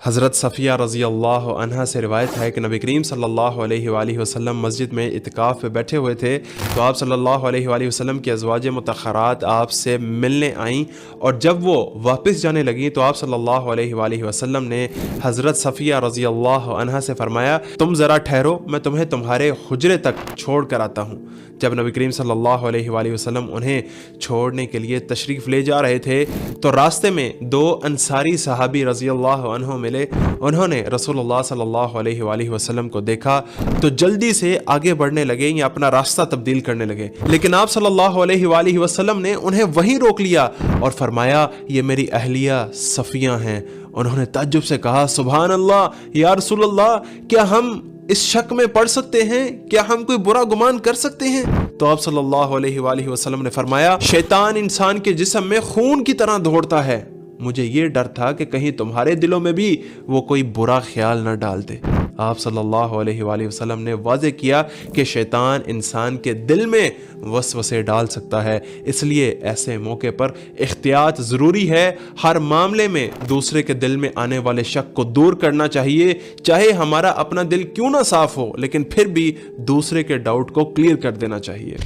حضرت صفیہ رضی اللہ عنہا سے روایت ہے کہ نبی کریم صلی اللہ علیہ وآلہ وسلم مسجد میں اعتکاف پہ بیٹھے ہوئے تھے تو آپ صلی اللہ علیہ وآلہ وسلم کی ازواج مطہرات آپ سے ملنے آئیں، اور جب وہ واپس جانے لگیں تو آپ صلی اللہ علیہ وآلہ وسلم نے حضرت صفیہ رضی اللہ عنہا سے فرمایا، تم ذرا ٹھہرو، میں تمہیں تمہارے حجرے تک چھوڑ کر آتا ہوں۔ جب نبی کریم صلی اللہ علیہ وآلہ وسلم انہیں چھوڑنے کے لیے تشریف لے جا رہے تھے تو راستے میں دو انصاری صحابی رضی اللہ عنہ ملے۔ انہوں نے رسول اللہ صلی اللہ علیہ وآلہ وسلم کو دیکھا تو جلدی سے آگے بڑھنے لگے یا اپنا راستہ تبدیل کرنے لگے، لیکن آپ صلی اللہ علیہ وآلہ وسلم نے انہیں وہیں روک لیا اور فرمایا، یہ میری اہلیہ صفیہ ہیں۔ انہوں نے تعجب سے کہا، سبحان اللہ یا رسول اللہ، کیا ہم اس شک میں پڑ سکتے ہیں؟ کیا ہم کوئی برا گمان کر سکتے ہیں؟ تو آپ صلی اللہ علیہ وآلہ وسلم نے فرمایا، شیطان انسان کے جسم میں خون کی طرح دوڑتا ہے، مجھے یہ ڈر تھا کہ کہیں تمہارے دلوں میں بھی وہ کوئی برا خیال نہ ڈال دے۔ آپ صلی اللہ علیہ وآلہ وسلم نے واضح کیا کہ شیطان انسان کے دل میں وسوسے ڈال سکتا ہے، اس لیے ایسے موقع پر احتیاط ضروری ہے۔ ہر معاملے میں دوسرے کے دل میں آنے والے شک کو دور کرنا چاہیے، چاہے ہمارا اپنا دل کیوں نہ صاف ہو، لیکن پھر بھی دوسرے کے ڈاؤٹ کو کلیئر کر دینا چاہیے۔